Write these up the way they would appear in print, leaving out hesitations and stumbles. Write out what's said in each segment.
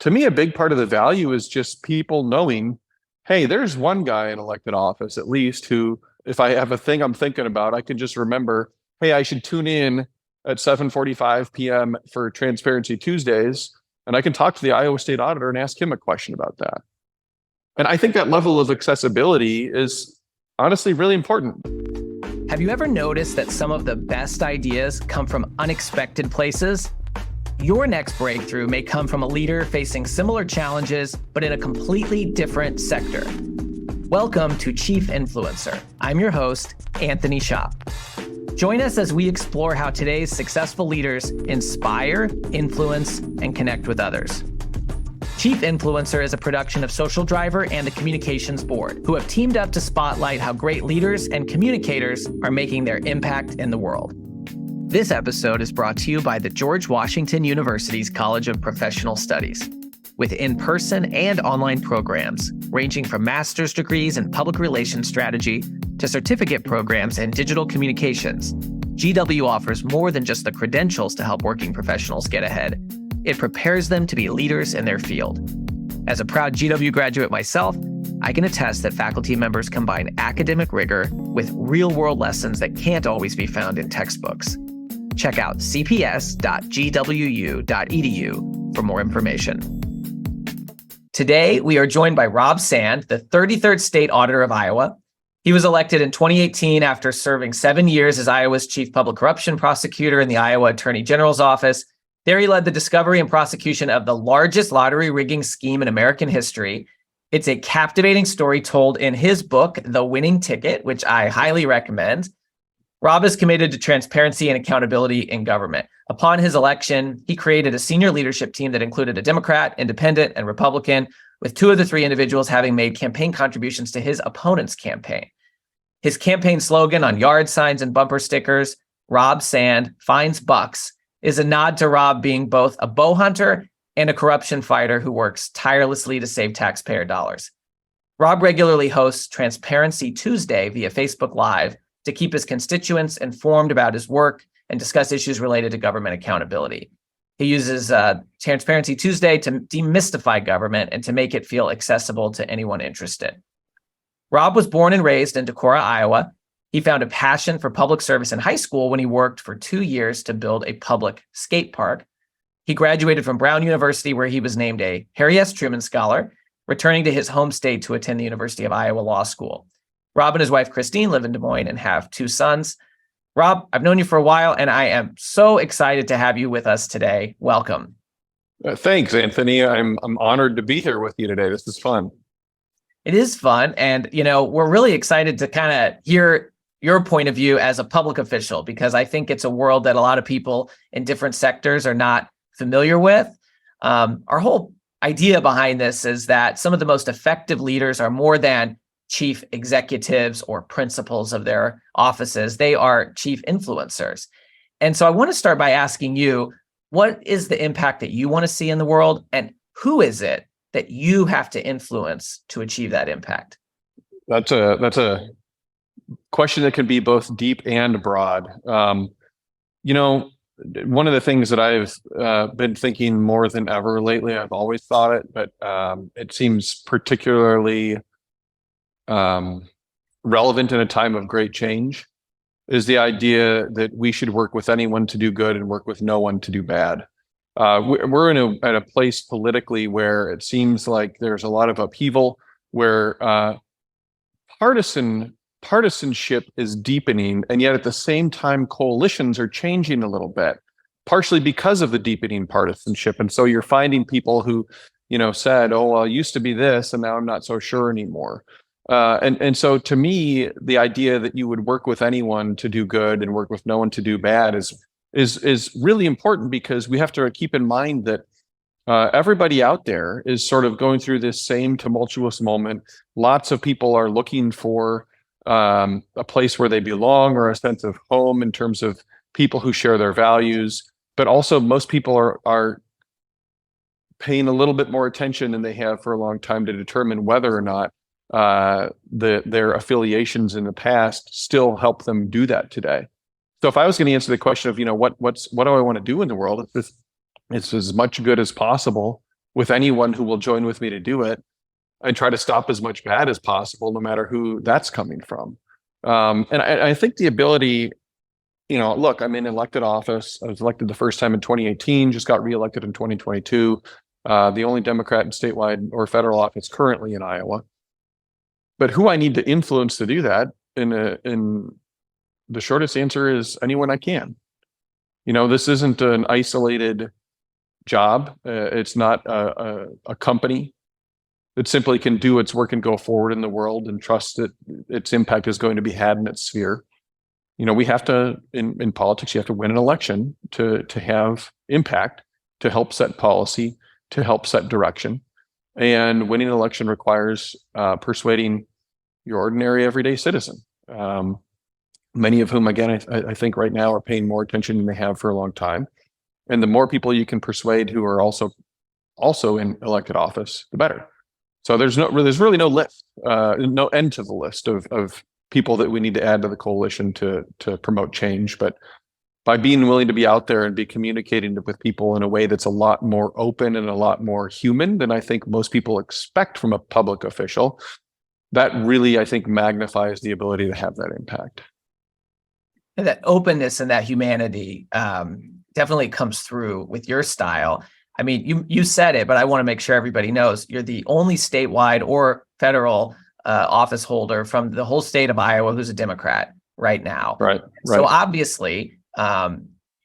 to me, a big part of the value is just people knowing, hey, there's one guy in elected office at least who, if I have a thing I'm thinking about, I can just remember, hey, I should tune in at 7:45 p.m. for Transparency Tuesdays, and I can talk to the Iowa State Auditor and ask him a question about that. And I think that level of accessibility is honestly really important. Have you ever noticed that some of the best ideas come from unexpected places? Your next breakthrough may come from a leader facing similar challenges, but in a completely different sector. Welcome to Chief Influencer. I'm your host, Anthony Schopp. Join us as we explore how today's successful leaders inspire, influence, and connect with others. Chief Influencer is a production of Social Driver and the Communications Board, who have teamed up to spotlight how great leaders and communicators are making their impact in the world. This episode is brought to you by the George Washington University's College of Professional Studies. With in-person and online programs ranging from master's degrees in public relations strategy to certificate programs in digital communications, GW offers more than just the credentials to help working professionals get ahead. It prepares them to be leaders in their field. As a proud GW graduate myself, I can attest that faculty members combine academic rigor with real-world lessons that can't always be found in textbooks. Check out cps.gwu.edu for more information. Today, we are joined by Rob Sand, the 33rd State Auditor of Iowa. He was elected in 2018 after serving 7 years as Iowa's Chief Public Corruption Prosecutor in the Iowa Attorney General's office. There, he led the discovery and prosecution of the largest lottery rigging scheme in American history. It's a captivating story told in his book, The Winning Ticket, which I highly recommend. Rob is committed to transparency and accountability in government. Upon his election, he created a senior leadership team that included a Democrat, Independent, and Republican, with 2 of the 3 individuals having made campaign contributions to his opponent's campaign. His campaign slogan on yard signs and bumper stickers, Rob Sand finds bucks, is a nod to Rob being both a bow hunter and a corruption fighter who works tirelessly to save taxpayer dollars. Rob regularly hosts Transparency Tuesday via Facebook Live to keep his constituents informed about his work and discuss issues related to government accountability. He uses Transparency Tuesday to demystify government and to make it feel accessible to anyone interested. Rob was born and raised in Decorah, Iowa. He found a passion for public service in high school when he worked for 2 years to build a public skate park. He graduated from Brown University, where he was named a Harry S. Truman Scholar, returning to his home state to attend the University of Iowa Law School. Rob and his wife, Christine, live in Des Moines and have 2 sons. Rob, I've known you for a while, and I am so excited to have you with us today. Welcome. Thanks, Anthony. I'm honored to be here with you today. This is fun. It is fun. And, we're really excited to kind of hear your point of view as a public official, because I think it's a world that a lot of people in different sectors are not familiar with. Our whole idea behind this is that some of the most effective leaders are more than chief executives or principals of their offices. They are chief influencers. And so I want to start by asking you, what is the impact that you want to see in the world, and who is it that you have to influence to achieve that impact? That's a question that can be both deep and broad. One of the things that I've been thinking more than ever lately, I've always thought it, but it seems particularly relevant in a time of great change, is the idea that we should work with anyone to do good and work with no one to do bad. We're at a place politically where it seems like there's a lot of upheaval, where partisanship is deepening, and yet at the same time coalitions are changing a little bit, partially because of the deepening partisanship. And so you're finding people who said, oh, well, it used to be this and now I'm not so sure anymore. And so to me, the idea that you would work with anyone to do good and work with no one to do bad is really important, because we have to keep in mind that everybody out there is sort of going through this same tumultuous moment. Lots of people are looking for a place where they belong, or a sense of home in terms of people who share their values. But also most people are paying a little bit more attention than they have for a long time to determine whether or not their affiliations in the past still help them do that today. So if I was going to answer the question of, what do I want to do in the world? It's as much good as possible with anyone who will join with me to do it. I try to stop as much bad as possible, no matter who that's coming from. And I think the ability, look, I'm in elected office. I was elected the first time in 2018, just got reelected in 2022. The only Democrat in statewide or federal office currently in Iowa. But who I need to influence to do that, in the shortest answer is anyone I can. This isn't an isolated job. It's not a company that simply can do its work and go forward in the world and trust that its impact is going to be had in its sphere. We have to, in politics, you have to win an election to have impact, to help set policy, to help set direction. And winning an election requires persuading your ordinary everyday citizen. Many of whom, again, I think right now are paying more attention than they have for a long time. And the more people you can persuade who are also in elected office, the better. So there's really no list, no end to the list of people that we need to add to the coalition to promote change. But by being willing to be out there and be communicating with people in a way that's a lot more open and a lot more human than I think most people expect from a public official, that really, I think, magnifies the ability to have that impact. And that openness and that humanity definitely comes through with your style. I mean, you said it, but I want to make sure everybody knows you're the only statewide or federal office holder from the whole state of Iowa who's a Democrat right now. Right. So obviously,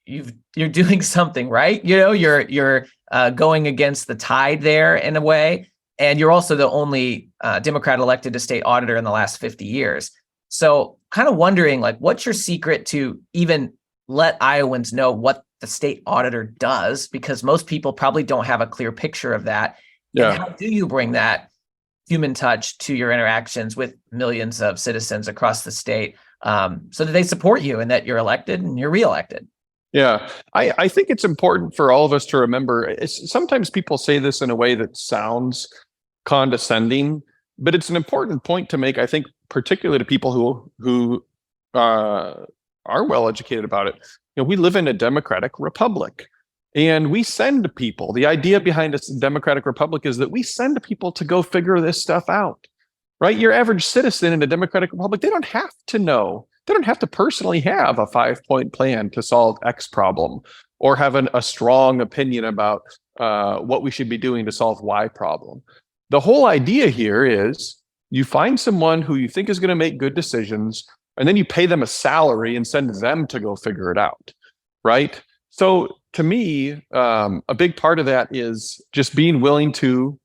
you're doing something right. You're going against the tide there in a way, and you're also the only Democrat elected to state auditor in the last 50 years. So, kind of wondering, what's your secret to even let Iowans know what the state auditor does? Because most people probably don't have a clear picture of that. Yeah. And how do you bring that human touch to your interactions with millions of citizens across the state, so that they support you and that you're elected and you're reelected? Yeah, I think it's important for all of us to remember, sometimes people say this in a way that sounds condescending, but it's an important point to make, I think, particularly to people who are well educated about it. We live in a democratic republic, and we send people. The idea behind a democratic republic is that we send people to go figure this stuff out, right? Your average citizen in a democratic republic, they don't have to know. They don't have to personally have a 5-point plan to solve X problem, or have a strong opinion about what we should be doing to solve Y problem. The whole idea here is you find someone who you think is going to make good decisions, and then you pay them a salary and send them to go figure it out, right? So to me, a big part of that is just being willing to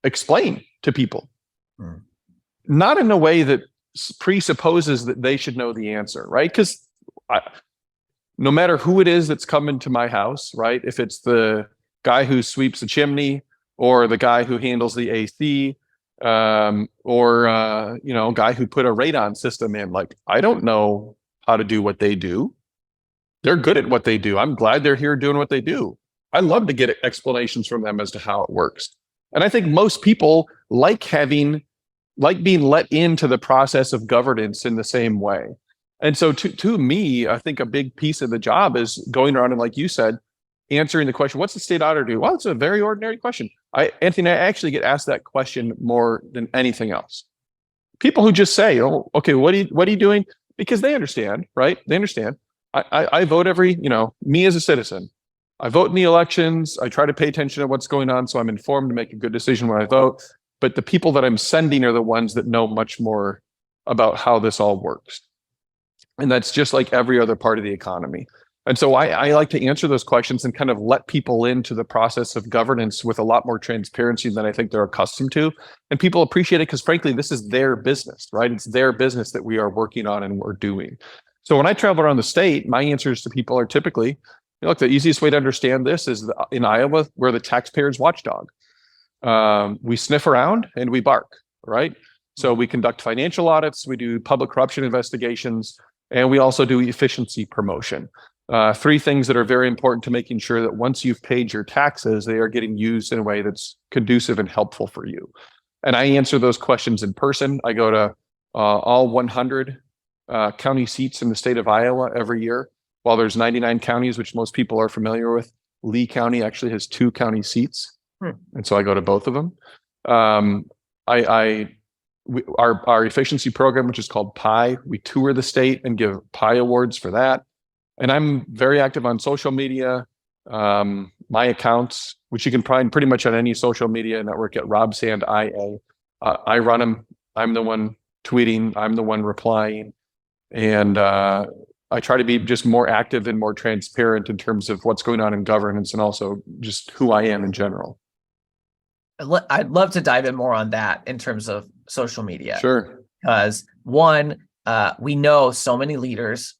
explain to people, not in a way that presupposes that they should know the answer, right? Because no matter who it is that's coming to my house, right? If it's the guy who sweeps the chimney, or the guy who handles the AC, or guy who put a radon system in, I don't know how to do what they do. They're good at what they do. I'm glad they're here doing what they do. I love to get explanations from them as to how it works. And I think most people like being let into the process of governance in the same way. And so to me, I think a big piece of the job is going around and, like you said, answering the question, what's the state auditor do? Well, it's a very ordinary question. Anthony, I actually get asked that question more than anything else. People who just say, oh, okay, what are you doing? Because they understand, right? They understand. I vote me as a citizen, I vote in the elections. I try to pay attention to what's going on, so I'm informed to make a good decision when I vote. But the people that I'm sending are the ones that know much more about how this all works. And that's just like every other part of the economy. And so I like to answer those questions and kind of let people into the process of governance with a lot more transparency than I think they're accustomed to. And people appreciate it because, frankly, this is their business, right? It's their business that we are working on and we're doing. So when I travel around the state, my answers to people are typically, look, the easiest way to understand this is in Iowa, we're the taxpayer's watchdog. We sniff around and we bark, right? So we conduct financial audits, we do public corruption investigations, and we also do efficiency promotion. Three things that are very important to making sure that once you've paid your taxes, they are getting used in a way that's conducive and helpful for you. And I answer those questions in person. I go to all 100 county seats in the state of Iowa every year. While there's 99 counties, which most people are familiar with, Lee County actually has 2 county seats. And so I go to both of them. Our efficiency program, which is called PI, we tour the state and give PI awards for that. And I'm very active on social media. My accounts, which you can find pretty much on any social media network at Rob Sand IA. I run them. I'm the one tweeting. I'm the one replying. And I try to be just more active and more transparent in terms of what's going on in governance and also just who I am in general. I'd love to dive in more on that in terms of social media. Sure. Because one, we know so many leaders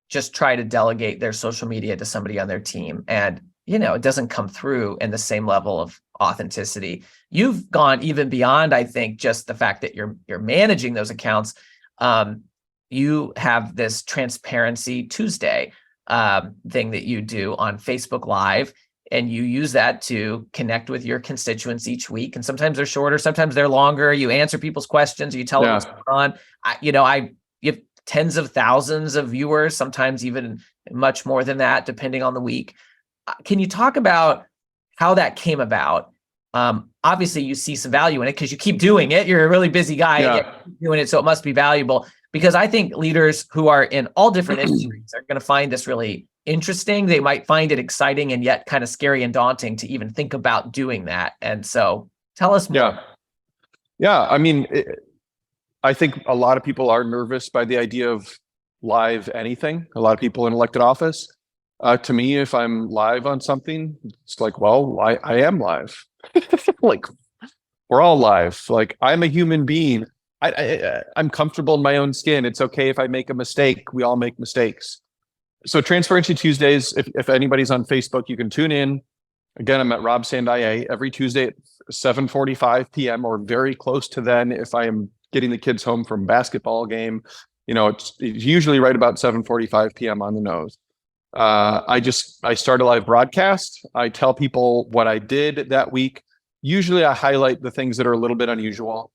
just try to delegate their social media to somebody on their team. And, it doesn't come through in the same level of authenticity. You've gone even beyond, I think, just the fact that you're managing those accounts. You have this Transparency Tuesday thing that you do on Facebook Live, and you use that to connect with your constituents each week. And sometimes they're shorter, sometimes they're longer. You answer people's questions, you tell them what's going on. You have tens of thousands of viewers, sometimes even much more than that, depending on the week. Can you talk about how that came about? Obviously, you see some value in it because you keep doing it. You're a really busy guy and you keep doing it, so it must be valuable. Because I think leaders who are in all different industries are going to find this really interesting. They might find it exciting and yet kind of scary and daunting to even think about doing that. And so tell us more. Yeah. I mean, I think a lot of people are nervous by the idea of live anything. A lot of people in elected office. To me, if I'm live on something, it's like, well, I am live. Like, we're all live. Like, I'm a human being. I'm comfortable in my own skin. It's okay if I make a mistake. We all make mistakes. So Transparency Tuesdays, if anybody's on Facebook, you can tune in. Again, I'm at Rob Sand IA every Tuesday at 7:45 p.m. or very close to then if I am getting the kids home from basketball game. It's usually right about 7:45 p.m. on the nose. I start a live broadcast. I tell people what I did that week. Usually I highlight the things that are a little bit unusual.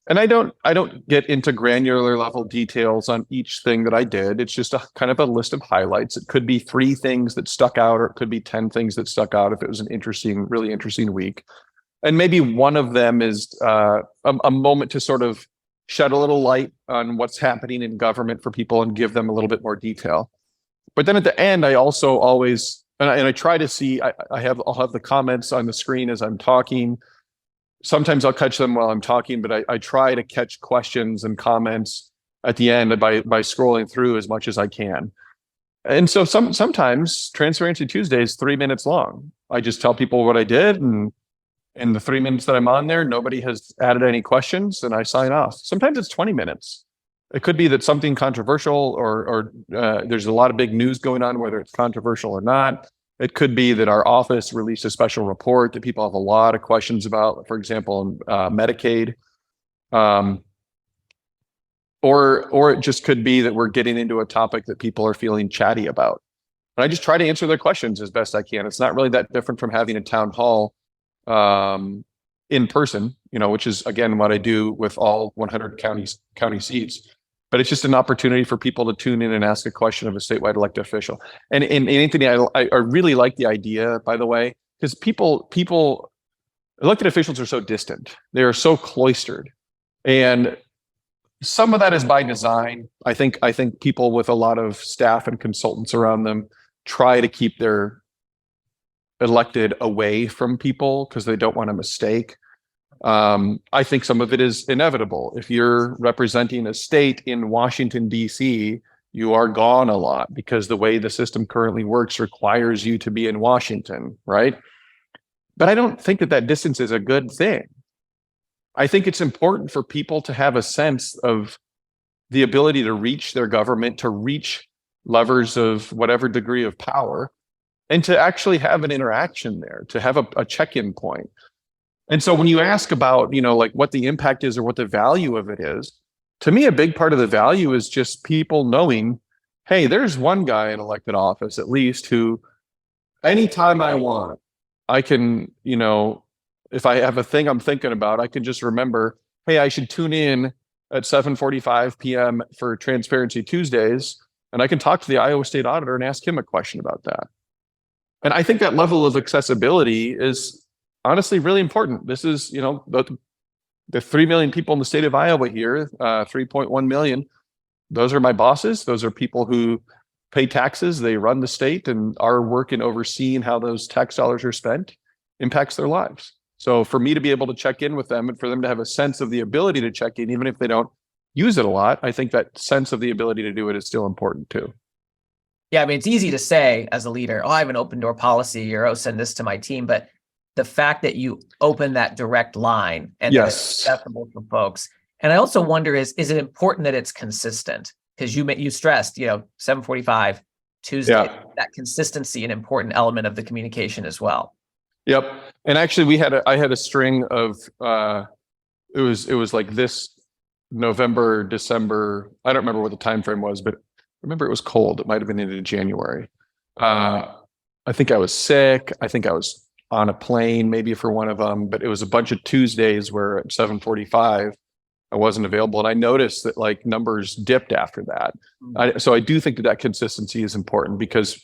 And I don't get into granular level details on each thing that I did. It's just a kind of a list of highlights. It could be 3 things that stuck out, or it could be 10 things that stuck out if it was an really interesting week. And maybe one of them is a moment to sort of shed a little light on what's happening in government for people and give them a little bit more detail. But then at the end, I also always, and I try to see, I'll have the comments on the screen as I'm talking. Sometimes I'll catch them while I'm talking, but I try to catch questions and comments at the end by scrolling through as much as I can. And so sometimes Transparency Tuesday is 3 minutes long. I just tell people what I did, and in the 3 minutes that I'm on there, nobody has added any questions, and I sign off. Sometimes it's 20 minutes. It could be that something controversial or there's a lot of big news going on, whether it's controversial or not. It could be that our office released a special report that people have a lot of questions about, for example, Medicaid. Or it just could be that we're getting into a topic that people are feeling chatty about. And I just try to answer their questions as best I can. It's not really that different from having a town hall in person, which is, again, what I do with all 100 county seats. But it's just an opportunity for people to tune in and ask a question of a statewide elected official. And Anthony, I really like the idea, by the way, because elected officials are so distant. They are so cloistered. And some of that is by design. I think people with a lot of staff and consultants around them try to keep their elected away from people because they don't want a mistake. I think some of it is inevitable. If you're representing a state in Washington, D.C., you are gone a lot because the way the system currently works requires you to be in Washington, right? But I don't think that distance is a good thing. I think it's important for people to have a sense of the ability to reach their government, to reach levers of whatever degree of power, and to actually have an interaction there, to have a check-in point. And so when you ask about, like what the impact is or what the value of it is, to me, a big part of the value is just people knowing, hey, there's one guy in elected office, at least, who anytime I want, I can, if I have a thing I'm thinking about, I can just remember, hey, I should tune in at 7:45 p.m. for Transparency Tuesdays, and I can talk to the Iowa State Auditor and ask him a question about that. And I think that level of accessibility is honestly really important. This is, the 3 million people in the state of Iowa here, 3.1 million. Those are my bosses. Those are people who pay taxes. They run the state, and our work in overseeing how those tax dollars are spent impacts their lives. So for me to be able to check in with them and for them to have a sense of the ability to check in, even if they don't use it a lot, I think that sense of the ability to do it is still important too. Yeah, I mean, it's easy to say as a leader, oh, I have an open door policy, or oh, send this to my team. But the fact that you open that direct line and that it's accessible for folks. And I also wonder, is it important that it's consistent? Because you stressed, 7:45 Tuesday, that consistency, an important element of the communication as well. Yep. And actually I had a string of, it was like this November, December. I don't remember what the time frame was, but remember it was cold. It might've been into January. I think I was sick. I think I was on a plane maybe for one of them, but it was a bunch of Tuesdays where at 7:45, I wasn't available. And I noticed that like numbers dipped after that. So I do think that consistency is important because,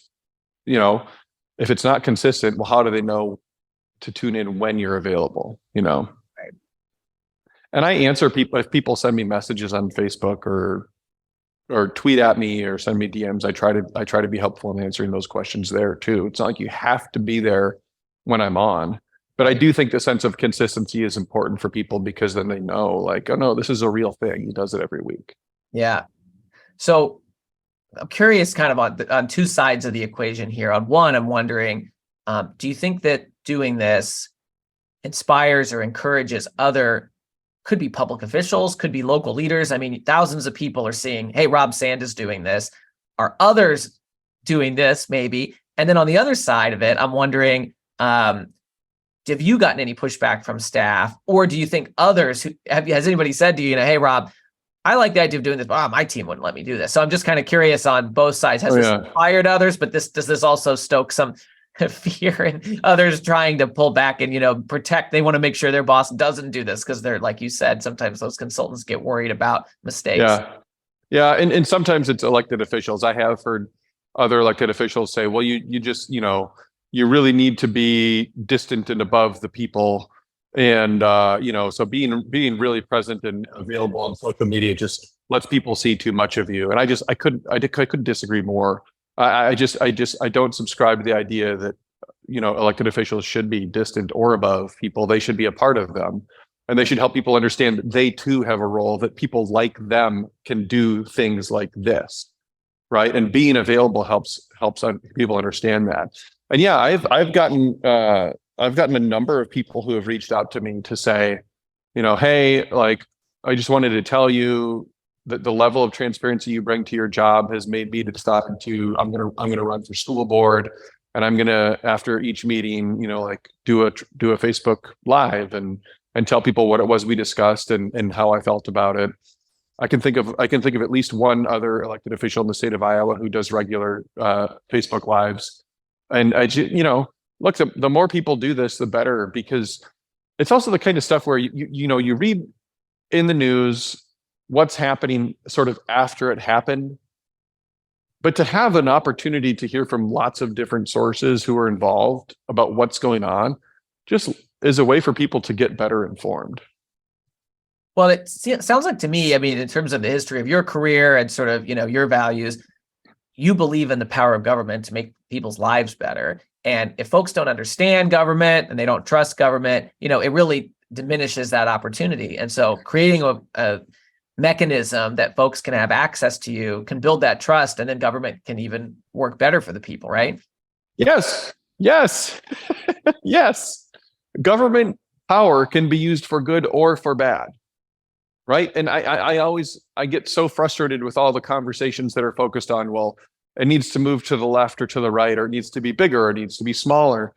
if it's not consistent, well, how do they know to tune in when you're available, Right. And I answer people, if people send me messages on Facebook or tweet at me or send me DMs, I try to be helpful in answering those questions there too. It's not like you have to be there when I'm on, but I do think the sense of consistency is important for people because then they know like, oh no, this is a real thing. He does it every week. Yeah. So I'm curious kind of on two sides of the equation here. On one, I'm wondering, do you think that doing this inspires or encourages could be public officials, could be local leaders? I mean, thousands of people are seeing, hey, Rob Sand is doing this. Are others doing this maybe? And then on the other side of it, I'm wondering, have you gotten any pushback from staff, or do you think others has anybody said to you, hey, Rob, I like the idea of doing this, but my team wouldn't let me do this. So I'm just kind of curious on both sides. Has this inspired others, but does this also stoke some fear and others trying to pull back and, protect? They want to make sure their boss doesn't do this because they're, like you said, sometimes those consultants get worried about mistakes. Yeah. And sometimes it's elected officials. I have heard other elected officials say, well, you just, you really need to be distant and above the people. And, so being really present and available on social media just lets people see too much of you. And I couldn't disagree more. I don't subscribe to the idea that, elected officials should be distant or above people. They should be a part of them, and they should help people understand that they too have a role, that people like them can do things like this. Right. And being available helps people understand that. And yeah, I've gotten a number of people who have reached out to me to say, hey, like, I just wanted to tell you that the level of transparency you bring to your job has made me decide I'm gonna run for school board, and I'm gonna, after each meeting, do a Facebook Live and tell people what it was we discussed and how I felt about it. I can think of at least one other elected official in the state of Iowa who does regular Facebook Lives. And look, the more people do this, the better, because it's also the kind of stuff where you read in the news what's happening sort of after it happened, but to have an opportunity to hear from lots of different sources who are involved about what's going on just is a way for people to get better informed. Well, it sounds like to me, I mean, in terms of the history of your career and sort of, your values, you believe in the power of government to make people's lives better. And if folks don't understand government and they don't trust government, it really diminishes that opportunity. And so creating a mechanism that folks can have access to you can build that trust, and then government can even work better for the people, right? Yes. Yes. Government power can be used for good or for bad. Right. And I get so frustrated with all the conversations that are focused on, well, it needs to move to the left or to the right, or it needs to be bigger, or it needs to be smaller.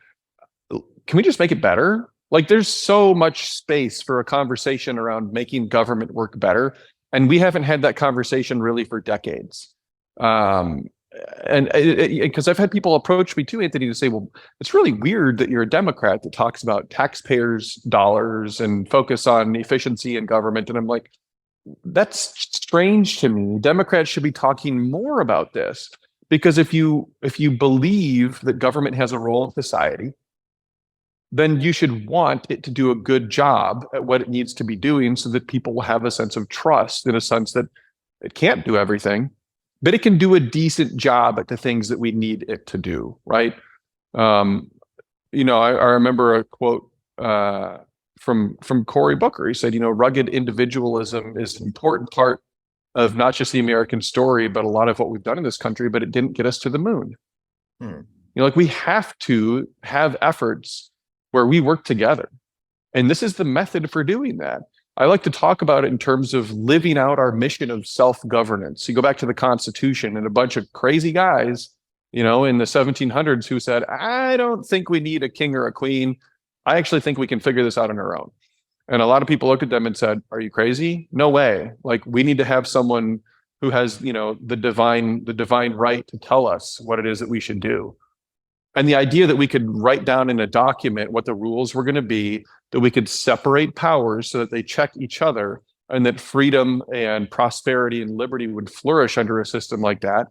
Can we just make it better? Like, there's so much space for a conversation around making government work better. And we haven't had that conversation really for decades. And because I've had people approach me too, Anthony, to say, well, it's really weird that you're a Democrat that talks about taxpayers' dollars and focus on efficiency in government. And I'm like, that's strange to me. Democrats should be talking more about this, because if you believe that government has a role in society, then you should want it to do a good job at what it needs to be doing so that people will have a sense of trust, in a sense that it can't do everything, but it can do a decent job at the things that we need it to do, right? I remember a quote from Cory Booker. He said, rugged individualism is an important part of not just the American story, but a lot of what we've done in this country, but it didn't get us to the moon. We have to have efforts where we work together. And this is the method for doing that. I like to talk about it in terms of living out our mission of self-governance. You go back to the Constitution and a bunch of crazy guys, in the 1700s who said, I don't think we need a king or a queen. I actually think we can figure this out on our own. And a lot of people looked at them and said, are you crazy? No way. We need to have someone who has, the divine right to tell us what it is that we should do. And the idea that we could write down in a document what the rules were going to be, that we could separate powers so that they check each other, and that freedom and prosperity and liberty would flourish under a system like that,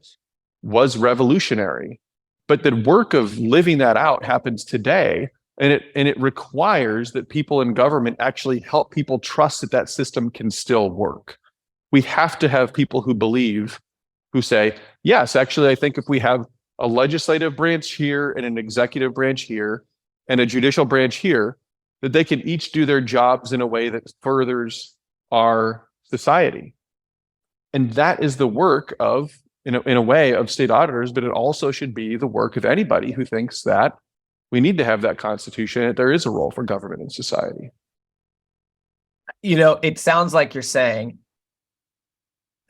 was revolutionary. But the work of living that out happens today, and it requires that people in government actually help people trust that that system can still work. We have to have people who say, yes, actually, I think if we have a legislative branch here and an executive branch here and a judicial branch here, that they can each do their jobs in a way that furthers our society. And that is the work of, in a way, of state auditors, but it also should be the work of anybody who thinks that we need to have that constitution, and there is a role for government in society. It sounds like you're saying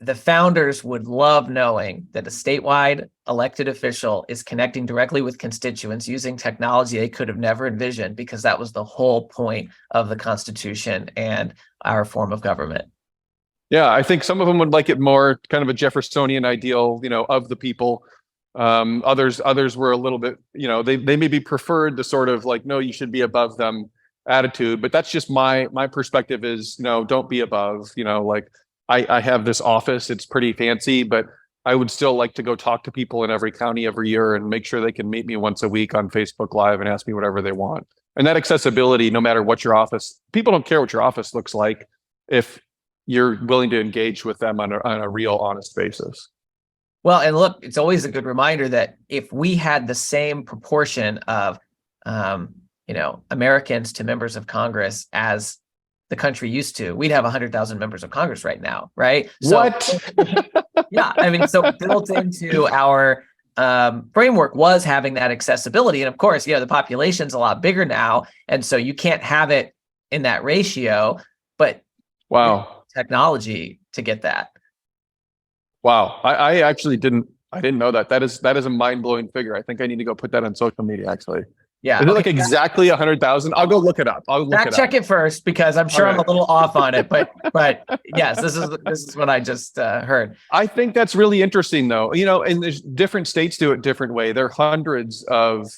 the founders would love knowing that a statewide elected official is connecting directly with constituents using technology they could have never envisioned, because that was the whole point of the Constitution and our form of government. Yeah, I think some of them would like it more kind of a Jeffersonian ideal, of the people. Others were a little bit, they maybe preferred the sort of no, you should be above them attitude. But that's just my perspective is, don't be above, I have this office, it's pretty fancy, but I would still like to go talk to people in every county every year and make sure they can meet me once a week on Facebook Live and ask me whatever they want. And that accessibility, no matter what your office, people don't care what your office looks like if you're willing to engage with them on a real, honest basis. Well, and look, it's always a good reminder that if we had the same proportion of, Americans to members of Congress as the country used to, we'd have 100,000 members of Congress right now, right? So, what? Yeah, so built into our framework was having that accessibility. And of course, the population's a lot bigger now. And so you can't have it in that ratio, but wow, technology to get that. Wow. I actually didn't know that. That is a mind-blowing figure. I think I need to go put that on social media, actually. Yeah. Is it exactly 100,000? I'll go look it up. Check it first, because I'm sure I'm a little off on it, but yes, this is what I just heard. I think that's really interesting, though. And there's different states do it different way. There are hundreds of,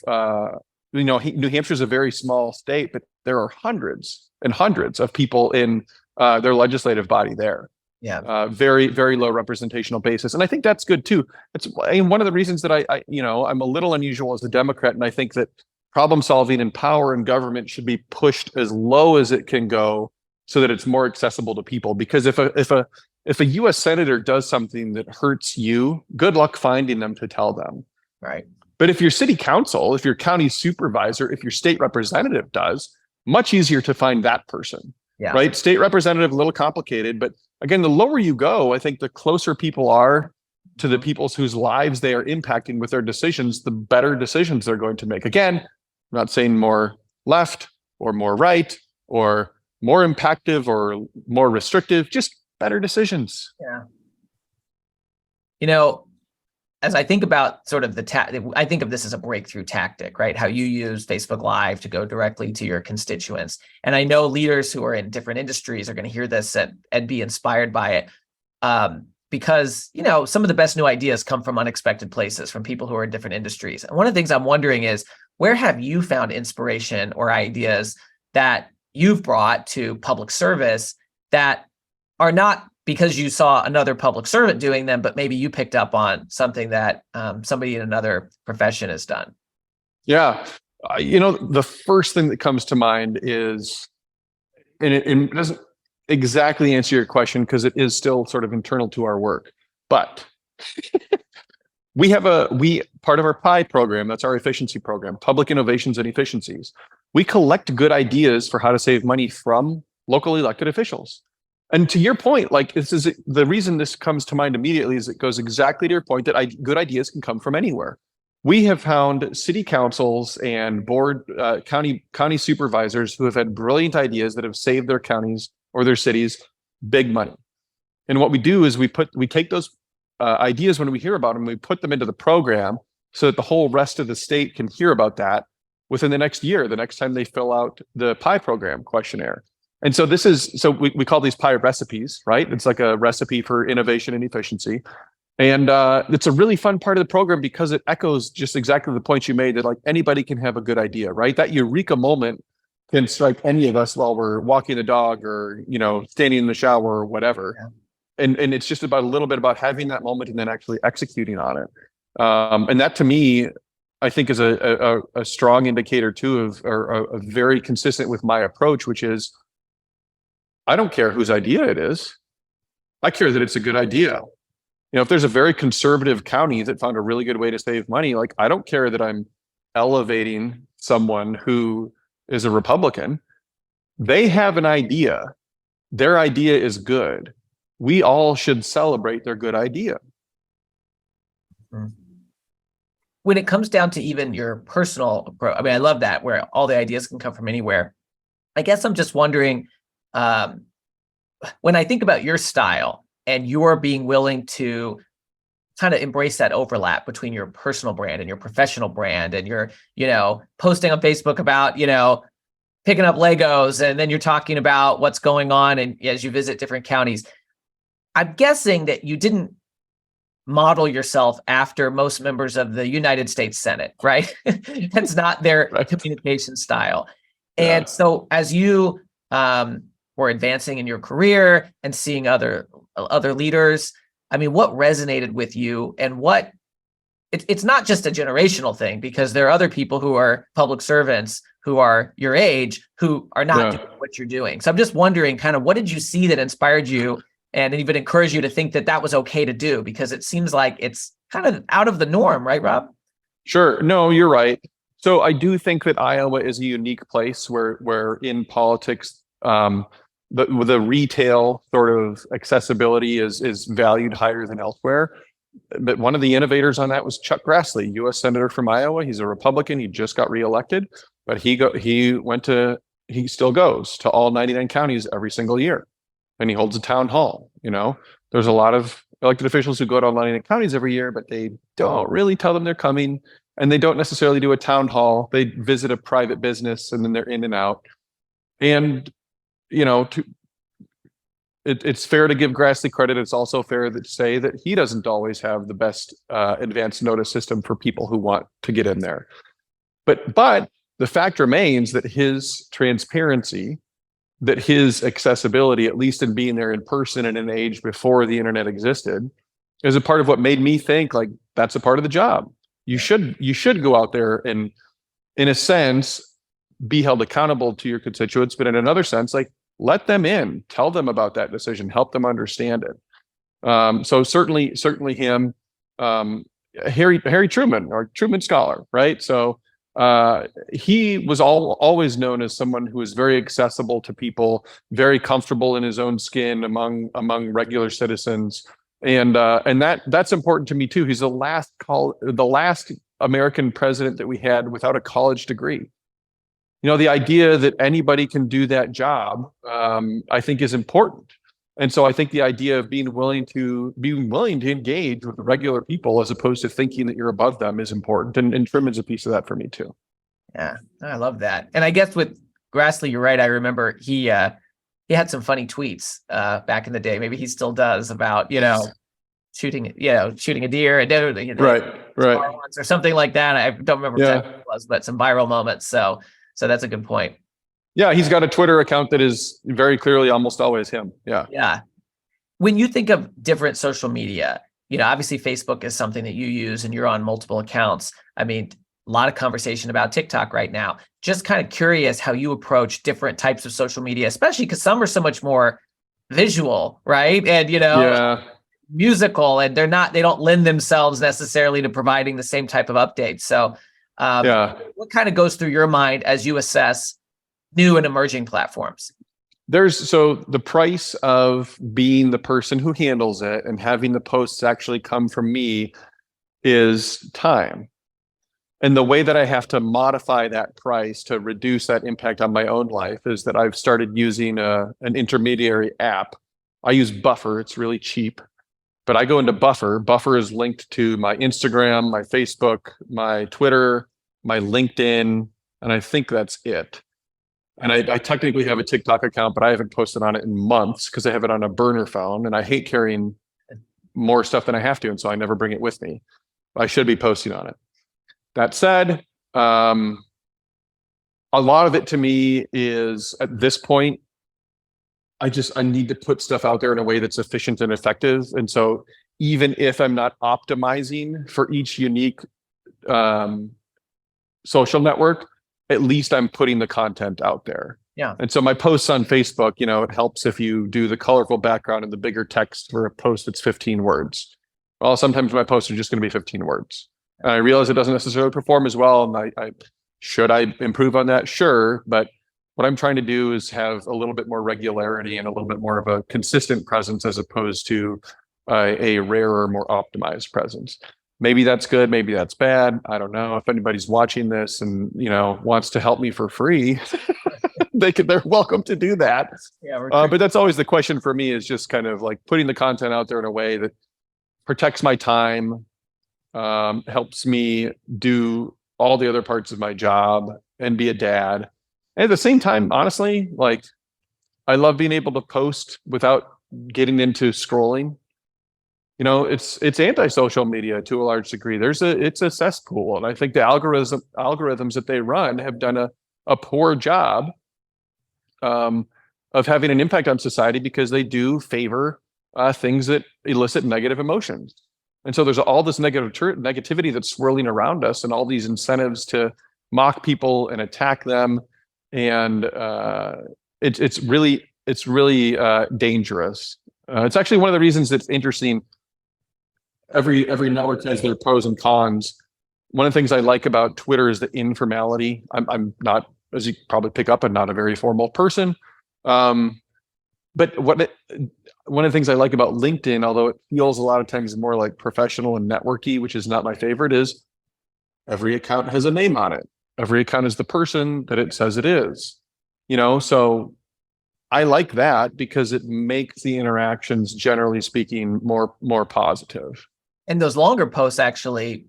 New Hampshire's a very small state, but there are hundreds and hundreds of people in their legislative body there. Yeah. Very, very low representational basis. And I think that's good too. It's one of the reasons that I'm a little unusual as a Democrat. And I think that problem solving and power in government should be pushed as low as it can go so that it's more accessible to people. Because if a US senator does something that hurts you, good luck finding them to tell them. Right. But if your city council, if your county supervisor, if your state representative does, much easier to find that person. Yeah. Right. State representative, a little complicated, but again, the lower you go, I think the closer people are to the peoples whose lives they are impacting with their decisions, the better decisions they're going to make. Again, I'm not saying more left or more right or more impactive or more restrictive, just better decisions. Yeah. As I think about sort of I think of this as a breakthrough tactic, right? How you use Facebook Live to go directly to your constituents. And I know leaders who are in different industries are going to hear this and be inspired by it. Because, some of the best new ideas come from unexpected places, from people who are in different industries. And one of the things I'm wondering is, where have you found inspiration or ideas that you've brought to public service that are not because you saw another public servant doing them, but maybe you picked up on something that somebody in another profession has done? Yeah. The first thing that comes to mind is, and it doesn't exactly answer your question because it is still sort of internal to our work, but we part of our PI program, that's our efficiency program, public innovations and efficiencies. We collect good ideas for how to save money from locally elected officials. And to your point, like this is the reason this comes to mind immediately is it goes exactly to your point that good ideas can come from anywhere. We have found city councils and county supervisors who have had brilliant ideas that have saved their counties or their cities big money. And what we do is we take those ideas when we hear about them, we put them into the program so that the whole rest of the state can hear about that within the next year, the next time they fill out the PI program questionnaire. And so we call these PI recipes, right? It's like a recipe for innovation and efficiency. And it's a really fun part of the program because it echoes just exactly the point you made that like anybody can have a good idea, right? That eureka moment can strike any of us while we're walking the dog or, standing in the shower or whatever. Yeah. And it's just about a little bit about having that moment and then actually executing on it. And that to me, I think is a strong indicator too of, or a very consistent with my approach, which is, I don't care whose idea it is. I care that it's a good idea. If there's a very conservative county that found a really good way to save money, like I don't care that I'm elevating someone who is a Republican. They have an idea. Their idea is good. We all should celebrate their good idea. When it comes down to even your personal approach, I mean, I love that where all the ideas can come from anywhere. I guess I'm just wondering, when I think about your style and you're being willing to kind of embrace that overlap between your personal brand and your professional brand, and you're, posting on Facebook about, picking up Legos, and then you're talking about what's going on and as you visit different counties. I'm guessing that you didn't model yourself after most members of the United States Senate, right? That's not their communication style. Yeah. And so as you were advancing in your career and seeing other leaders, I mean, what resonated with you, and it's not just a generational thing, because there are other people who are public servants who are your age who are not doing what you're doing. So I'm just wondering, kind of, what did you see that inspired you and even encouraged you to think that that was okay to do? Because it seems like it's kind of out of the norm, right, Rob? Sure. No, you're right. So I do think that Iowa is a unique place where in politics, the retail sort of accessibility is valued higher than elsewhere. But one of the innovators on that was Chuck Grassley, U.S. Senator from Iowa. He's a Republican. He just got reelected, but he still goes to all 99 counties every single year, and he holds a town hall. There's a lot of elected officials who go to all 99 counties every year, but they don't really tell them they're coming, and they don't necessarily do a town hall. They visit a private business, and then they're in and out. And it's fair to give Grassley credit. It's also fair to say that he doesn't always have the best advance notice system for people who want to get in there. But the fact remains that his transparency, that his accessibility, at least in being there in person in an age before the internet existed, is a part of what made me think like that's a part of the job. You should go out there and, in a sense, be held accountable to your constituents, but in another sense, like, let them in, tell them about that decision, help them understand it. So certainly him, Harry Truman, or Truman Scholar, right? So he was always known as someone who was very accessible to people, very comfortable in his own skin among regular citizens, and that's important to me too. He's the last American president that we had without a college degree. The idea that anybody can do that job, I think, is important. And so I think the idea of being willing to engage with regular people as opposed to thinking that you're above them is important. And Truman's a piece of that for me too. Yeah, I love that. And I guess with Grassley, you're right. I remember he had some funny tweets back in the day. Maybe he still does about shooting a deer and right or something like that. I don't remember exactly what it was, but some viral moments. So that's a good point. Yeah, he's got a Twitter account that is very clearly almost always him. Yeah. Yeah. When you think of different social media, obviously Facebook is something that you use and you're on multiple accounts. I mean, a lot of conversation about TikTok right now. Just kind of curious how you approach different types of social media, especially because some are so much more visual, right? And, Yeah. musical, and they don't lend themselves necessarily to providing the same type of updates. So what kind of goes through your mind as you assess new and emerging platforms? So the price of being the person who handles it and having the posts actually come from me is time. And the way that I have to modify that price to reduce that impact on my own life is that I've started using an intermediary app. I use Buffer. It's really cheap, but I go into Buffer. Buffer is linked to my Instagram, my Facebook, my Twitter, my LinkedIn, and I think that's it. And I technically have a TikTok account, but I haven't posted on it in months because I have it on a burner phone, and I hate carrying more stuff than I have to, and so I never bring it with me. I should be posting on it. That said, a lot of it to me is at this point, I need to put stuff out there in a way that's efficient and effective. And so even if I'm not optimizing for each unique social network, at least I'm putting the content out there. Yeah. And so my posts on Facebook, it helps if you do the colorful background and the bigger text for a post that's 15 words. Well, sometimes my posts are just going to be 15 words. And I realize it doesn't necessarily perform as well. And should I improve on that? Sure. But what I'm trying to do is have a little bit more regularity and a little bit more of a consistent presence as opposed to a rarer, more optimized presence. Maybe that's good. Maybe that's bad. I don't know. If anybody's watching this and, wants to help me for free, they're welcome to do that. Yeah, but that's always the question for me, is just kind of like putting the content out there in a way that protects my time, helps me do all the other parts of my job and be a dad. And at the same time, honestly, like I love being able to post without getting into scrolling. It's anti-social media to a large degree. It's a cesspool. And I think the algorithms that they run have done a poor job of having an impact on society because they do favor things that elicit negative emotions. And so there's all this negativity that's swirling around us and all these incentives to mock people and attack them. And it's really dangerous. It's actually one of the reasons it's interesting. Every network has their pros and cons. One of the things I like about Twitter is the informality. I'm not, as you probably pick up, I'm not a very formal person. But one of the things I like about LinkedIn, although it feels a lot of times more like professional and networky, which is not my favorite, is every account has a name on it. Every account is the person that it says it is. So I like that because it makes the interactions, generally speaking, more positive. And those longer posts actually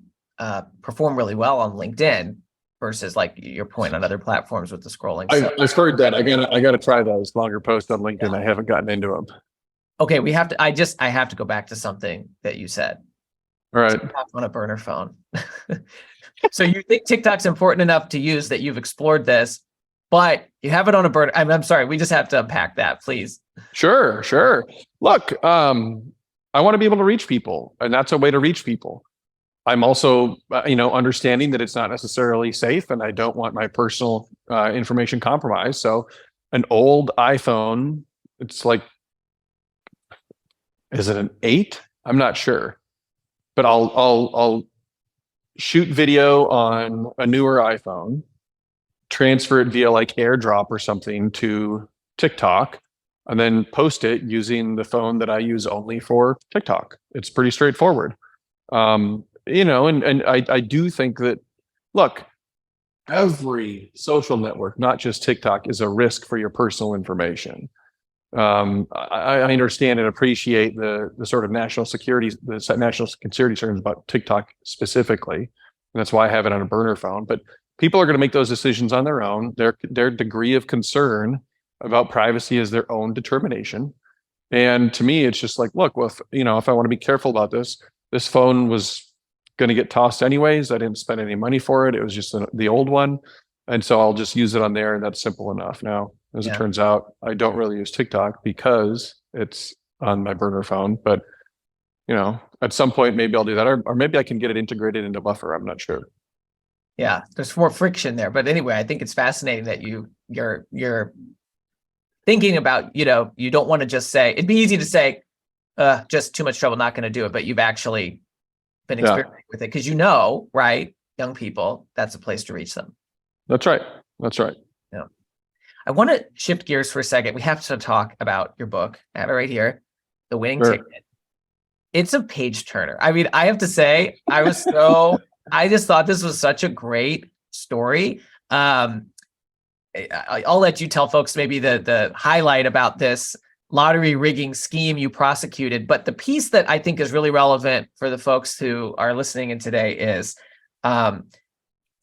perform really well on LinkedIn versus like your point on other platforms with the scrolling. I've heard that. I got to try those longer posts on LinkedIn. Yeah. I haven't gotten into them. Okay, we have to. I have to go back to something that you said. All right. On a burner phone. So you think TikTok's important enough to use that you've explored this, but you have it on a burner. I'm sorry. We just have to unpack that, please. Sure. Look, I want to be able to reach people, and that's a way to reach people. I'm also, understanding that it's not necessarily safe, and I don't want my personal information compromised. So, an old iPhone, it's like, is it an 8? I'm not sure, but I'll shoot video on a newer iPhone, transfer it via like AirDrop or something to TikTok, and then post it using the phone that I use only for TikTok. It's pretty straightforward. And I do think that, look, every social network, not just TikTok, is a risk for your personal information. I understand and appreciate the sort of national security concerns about TikTok specifically. And that's why I have it on a burner phone. But people are going to make those decisions on their own. Their degree of concern about privacy is their own determination. And to me, it's just like, look, well, if I want to be careful about this phone was going to get tossed anyways. I didn't spend any money for it. It was just the old one. And so I'll just use it on there, and that's simple enough. Now, as it turns out, I don't really use TikTok because it's on my burner phone. But, at some point, maybe I'll do that. Or maybe I can get it integrated into Buffer. I'm not sure. Yeah, there's more friction there. But anyway, I think it's fascinating that you're thinking about, you don't want to just say, it'd be easy to say, just too much trouble, not going to do it. But you've actually been experimenting with it because right, young people, that's a place to reach them. That's right. That's right. Yeah. I want to shift gears for a second. We have to talk about your book. I have it right here, The Winning Ticket. It's a page turner. I mean, I have to say, I just thought this was such a great story. I'll let you tell folks maybe the highlight about this lottery rigging scheme you prosecuted. But the piece that I think is really relevant for the folks who are listening in today is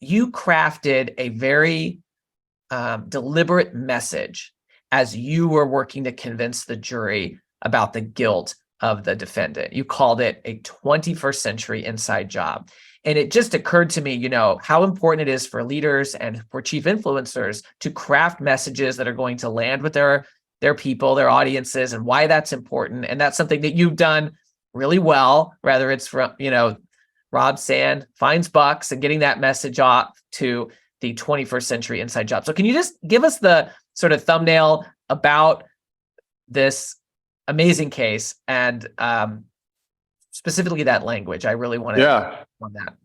you crafted a very deliberate message as you were working to convince the jury about the guilt of the defendant. You called it a 21st century inside job. And it just occurred to me, how important it is for leaders and for chief influencers to craft messages that are going to land with their people, their audiences, and why that's important. And that's something that you've done really well, whether it's from, Rob Sand finds bucks and getting that message off to the 21st century inside job. So can you just give us the sort of thumbnail about this amazing case and specifically that language? I really want to on that.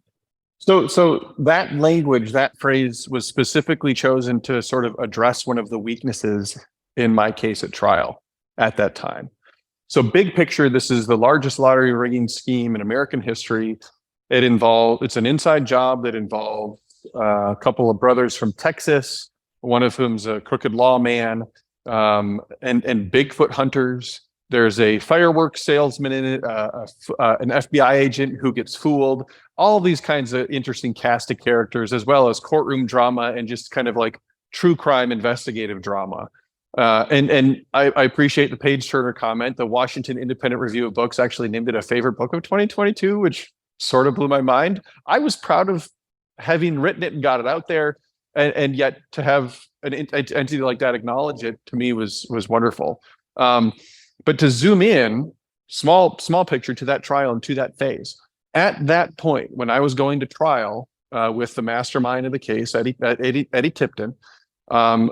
So that language, that phrase was specifically chosen to sort of address one of the weaknesses in my case at trial at that time. So big picture, this is the largest lottery rigging scheme in American history. It's an inside job that involved a couple of brothers from Texas, one of whom's a crooked lawman, and Bigfoot hunters. There's a fireworks salesman in it, an FBI agent who gets fooled, all these kinds of interesting cast of characters, as well as courtroom drama and just kind of like true crime investigative drama. And I appreciate the page turner comment. The Washington Independent Review of Books actually named it a favorite book of 2022, which sort of blew my mind. I was proud of having written it and got it out there, and yet to have an entity like that acknowledge it to me was wonderful. But to zoom in, small picture to that trial and to that phase. At that point, when I was going to trial with the mastermind of the case, Eddie Tipton,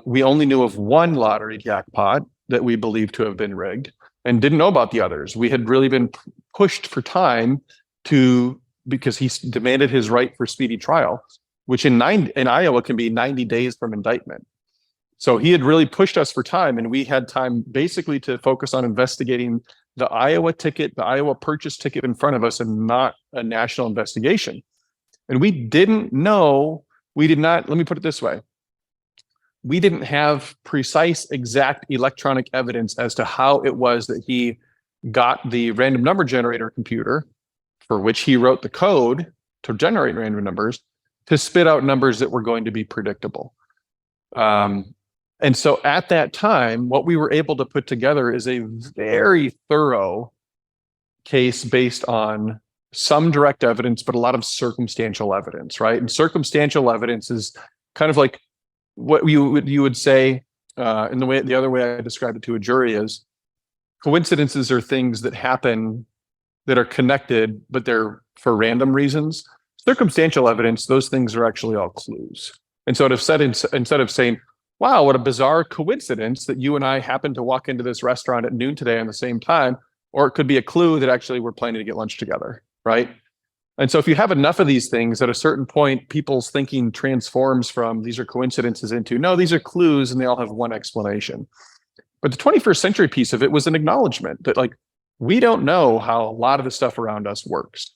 we only knew of one lottery jackpot that we believed to have been rigged and didn't know about the others. We had really been pushed for time because he demanded his right for speedy trial, which in Iowa can be 90 days from indictment. So he had really pushed us for time, and we had time basically to focus on investigating the Iowa ticket, the Iowa purchase ticket in front of us, and not a national investigation. And we did not, let me put it this way. We didn't have precise, exact electronic evidence as to how it was that he got the random number generator computer, for which he wrote the code to generate random numbers, to spit out numbers that were going to be predictable. And so at that time, what we were able to put together is a very thorough case based on some direct evidence, but a lot of circumstantial evidence, right? And circumstantial evidence is kind of like what you would say, in the other way I described it to a jury is, coincidences are things that happen that are connected, but they're for random reasons. Circumstantial evidence, those things are actually all clues. And so instead of saying, wow, what a bizarre coincidence that you and I happened to walk into this restaurant at noon today on the same time, or it could be a clue that actually we're planning to get lunch together, right? And so if you have enough of these things, at a certain point, people's thinking transforms from these are coincidences into, no, these are clues and they all have one explanation. But the 21st century piece of it was an acknowledgement that we don't know how a lot of the stuff around us works,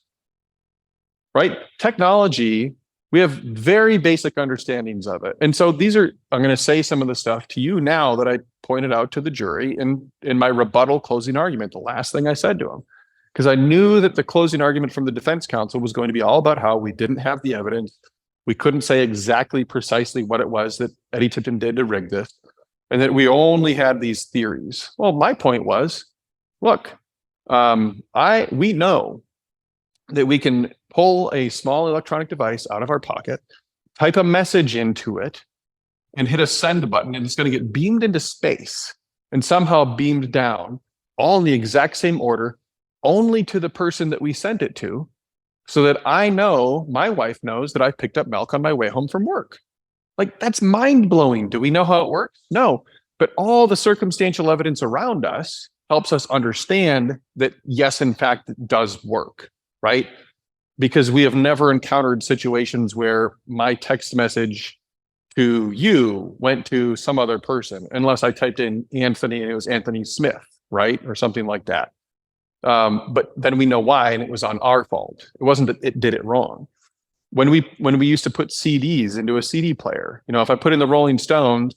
right? Technology, we have very basic understandings of it. And so I'm going to say some of the stuff to you now that I pointed out to the jury in my rebuttal closing argument, the last thing I said to them, because I knew that the closing argument from the defense counsel was going to be all about how we didn't have the evidence. We couldn't say exactly precisely what it was that Eddie Tipton did to rig this, and that we only had these theories. Well, my point was, look, we know that we can pull a small electronic device out of our pocket, type a message into it, and hit a send button, and it's going to get beamed into space and somehow beamed down, all in the exact same order, only to the person that we sent it to, so that I know, my wife knows that I picked up milk on my way home from work. Like, that's mind blowing. Do we know how it works? No. But all the circumstantial evidence around us helps us understand that, yes, in fact, it does work, right? Because we have never encountered situations where my text message to you went to some other person, unless I typed in Anthony and it was Anthony Smith, right? Or something like that. But then we know why, and it was on our fault. It wasn't that it did it wrong. When we used to put CDs into a CD player, if I put in the Rolling Stones,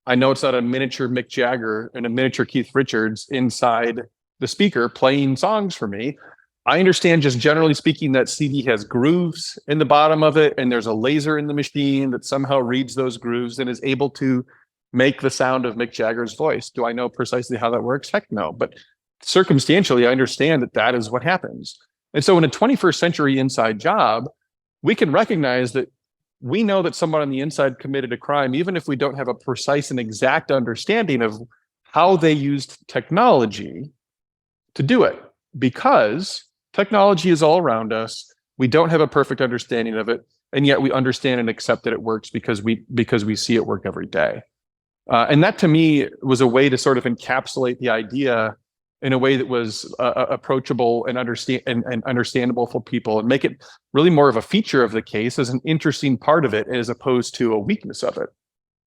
I know it's not a miniature Mick Jagger and a miniature Keith Richards inside the speaker playing songs for me. I understand, just generally speaking, that CD has grooves in the bottom of it, and there's a laser in the machine that somehow reads those grooves and is able to make the sound of Mick Jagger's voice. Do I know precisely how that works? Heck no. But circumstantially, I understand that that is what happens. And so in a 21st century inside job, we can recognize that we know that someone on the inside committed a crime, even if we don't have a precise and exact understanding of how they used technology to do it, because technology is all around us. We don't have a perfect understanding of it, and yet we understand and accept that it works because we see it work every day. And that, to me, was a way to sort of encapsulate the idea in a way that was approachable and understandable for people, and make it really more of a feature of the case, as an interesting part of it, as opposed to a weakness of it.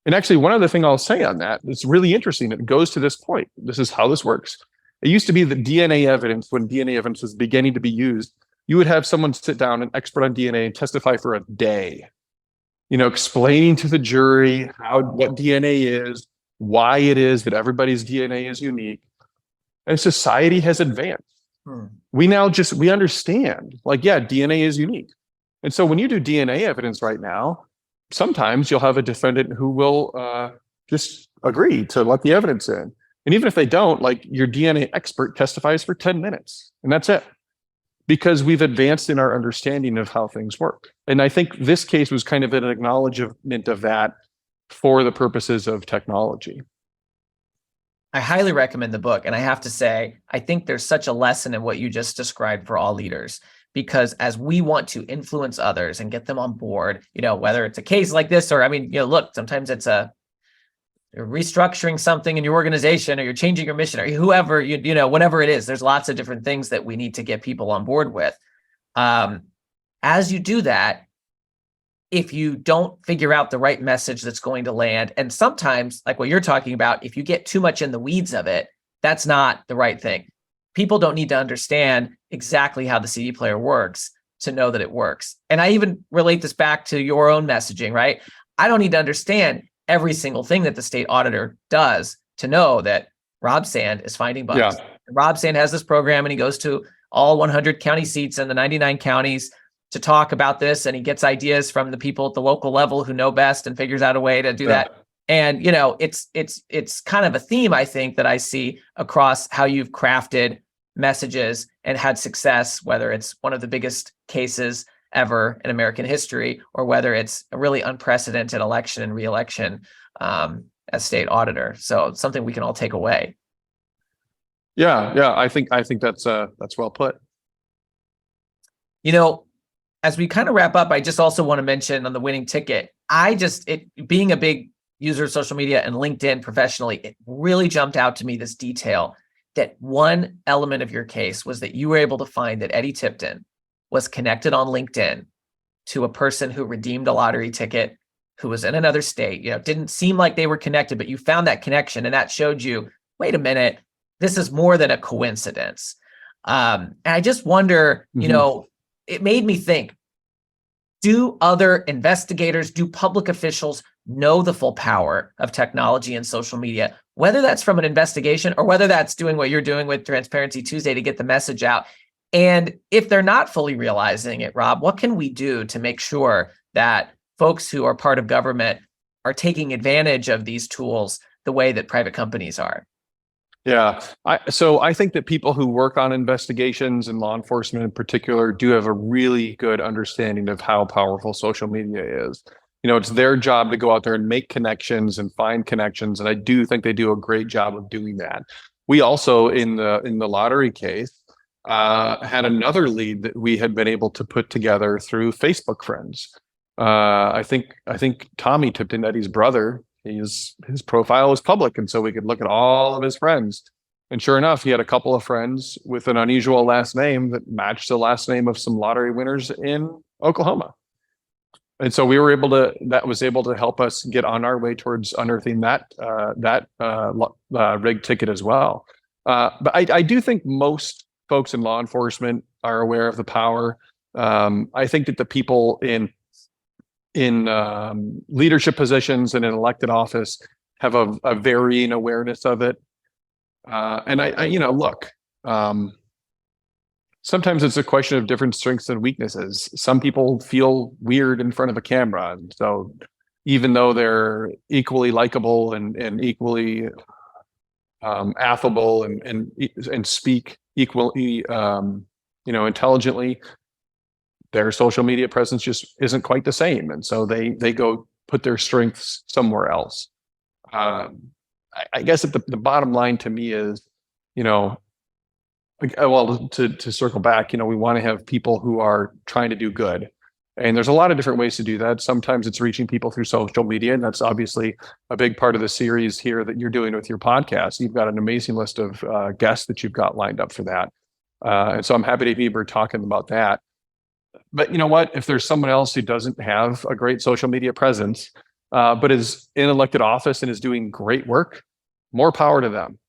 And actually, one other thing I'll say on that, it's really interesting. It goes to this point. This is how this works. It used to be that DNA evidence, when DNA evidence was beginning to be used, you would have someone sit down, an expert on DNA, and testify for a day, explaining to the jury what DNA is, why it is that everybody's DNA is unique. And society has advanced. We understand, DNA is unique. And so when you do DNA evidence right now, sometimes you'll have a defendant who will just agree to let the evidence in. And even if they don't, your DNA expert testifies for 10 minutes, and that's it. Because we've advanced in our understanding of how things work. And I think this case was kind of an acknowledgement of that for the purposes of technology. I highly recommend the book. And I have to say, I think there's such a lesson in what you just described for all leaders, because as we want to influence others and get them on board, whether it's a case like this, or, look, sometimes it's you're restructuring something in your organization, or you're changing your mission, or whoever, whatever it is, there's lots of different things that we need to get people on board with. As you do that, if you don't figure out the right message that's going to land, and sometimes, like what you're talking about, if you get too much in the weeds of it, that's not the right thing. People don't need to understand exactly how the CD player works to know that it works. And I even relate this back to your own messaging, right? I don't need to understand every single thing that the state auditor does to know that Rob Sand is finding bugs. Yeah. Rob Sand has this program, and he goes to all 100 county seats in the 99 counties to talk about this, and he gets ideas from the people at the local level who know best and figures out a way to do that. And it's kind of a theme, I think, that I see across how you've crafted messages and had success, whether it's one of the biggest cases ever in American history, or whether it's a really unprecedented election and re-election as state auditor. So it's something we can all take away. Yeah. I think that's well put. As we kind of wrap up, I just also want to mention on the winning ticket, being a big user of social media and LinkedIn professionally, it really jumped out to me, this detail that one element of your case was that you were able to find that Eddie Tipton was connected on LinkedIn to a person who redeemed a lottery ticket, who was in another state. It didn't seem like they were connected, but you found that connection, and that showed you, wait a minute, this is more than a coincidence. And I just wonder, it made me think, do other investigators, do public officials know the full power of technology and social media, whether that's from an investigation or whether that's doing what you're doing with Transparency Tuesday to get the message out? And if they're not fully realizing it, Rob, what can we do to make sure that folks who are part of government are taking advantage of these tools the way that private companies are? Yeah. So I think that people who work on investigations, and law enforcement in particular, do have a really good understanding of how powerful social media is. It's their job to go out there and make connections and find connections. And I do think they do a great job of doing that. We also, in the lottery case, had another lead that we had been able to put together through Facebook friends. I think Tommy tipped in Eddie's brother. His profile was public, and so we could look at all of his friends. And sure enough, he had a couple of friends with an unusual last name that matched the last name of some lottery winners in Oklahoma. And so that was able to help us get on our way towards unearthing that rigged ticket as well. But I do think most folks in law enforcement are aware of the power. I think that the people in leadership positions and in elected office have a varying awareness of it. And look, sometimes it's a question of different strengths and weaknesses. Some people feel weird in front of a camera. And so even though they're equally likable and equally affable and speak equally, intelligently, their social media presence just isn't quite the same. And so they go put their strengths somewhere else. I guess the bottom line to me is, to circle back, we want to have people who are trying to do good. And there's a lot of different ways to do that. Sometimes it's reaching people through social media. And that's obviously a big part of the series here that you're doing with your podcast. You've got an amazing list of guests that you've got lined up for that. And so I'm happy to be here talking about that. But you know what? If there's someone else who doesn't have a great social media presence, but is in elected office and is doing great work, more power to them.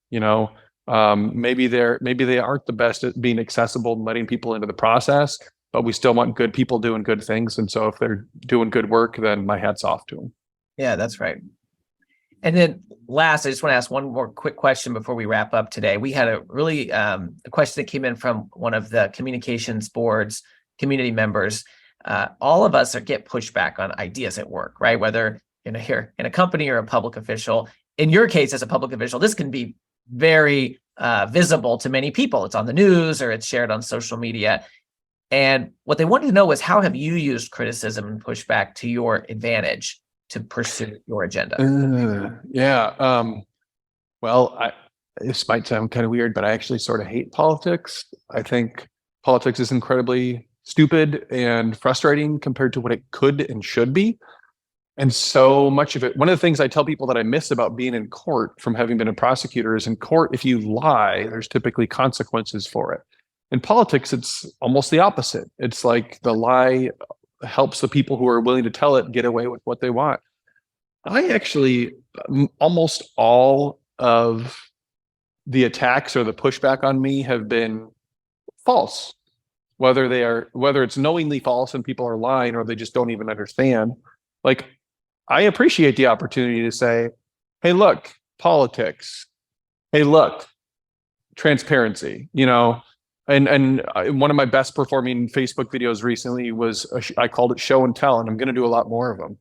Maybe they aren't the best at being accessible and letting people into the process, but we still want good people doing good things. And so if they're doing good work, then my hat's off to them. Yeah, that's right. And then last, I just want to ask one more quick question before we wrap up today. We had a really a question that came in from one of the communications board's community members. All of us get pushback on ideas at work, right? Whether you're in a company or a public official. In your case, as a public official, this can be very visible to many people. It's on the news or it's shared on social media. And what they wanted to know was, how have you used criticism and pushback to your advantage to pursue your agenda? This might sound kind of weird, but I actually sort of hate politics. I think politics is incredibly stupid and frustrating compared to what it could and should be. And so much of it, one of the things I tell people that I miss about being in court from having been a prosecutor is, in court, if you lie, there's typically consequences for it. In politics, it's almost the opposite. It's like the lie helps the people who are willing to tell it get away with what they want. I actually, almost all of the attacks or the pushback on me have been false, whether it's knowingly false and people are lying or they just don't even understand. Like, I appreciate the opportunity to say, hey, look, politics. Hey, look, transparency, and one of my best performing Facebook videos recently was, I called it show and tell, and I'm going to do a lot more of them.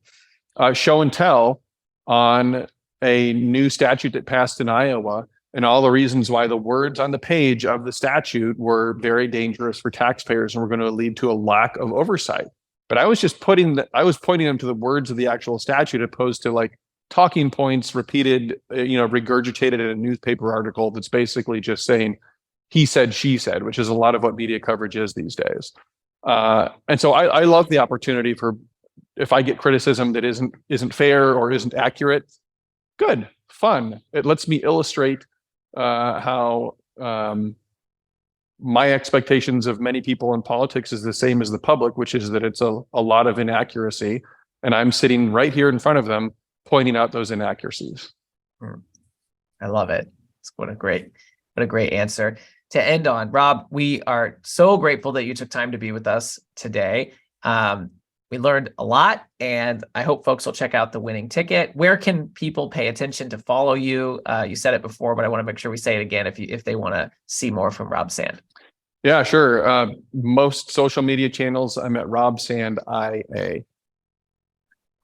Show and tell on a new statute that passed in Iowa and all the reasons why the words on the page of the statute were very dangerous for taxpayers and were going to lead to a lack of oversight. But I was just pointing them to the words of the actual statute, opposed to like talking points repeated, regurgitated in a newspaper article that's basically just saying he said, she said, which is a lot of what media coverage is these days. And so I love the opportunity for, if I get criticism that isn't fair or isn't accurate, good, fun. It lets me illustrate how my expectations of many people in politics is the same as the public, which is that it's a lot of inaccuracy. And I'm sitting right here in front of them, pointing out those inaccuracies. I love it. What a great answer to end on. Rob, we are so grateful that you took time to be with us today. We learned a lot, and I hope folks will check out the winning ticket. Where can people pay attention to follow you? You said it before, but I want to make sure we say it again if they want to see more from Rob Sand. Yeah, sure. Most social media channels, I'm at Rob Sand IA.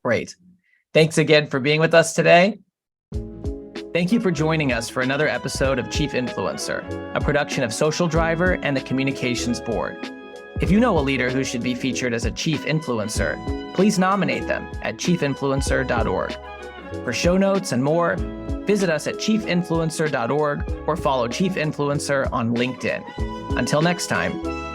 Great. Thanks again for being with us today. Thank you for joining us for another episode of Chief Influencer, a production of Social Driver and the Communications Board. If you know a leader who should be featured as a Chief Influencer, please nominate them at chiefinfluencer.org. For show notes and more, visit us at chiefinfluencer.org or follow Chief Influencer on LinkedIn. Until next time.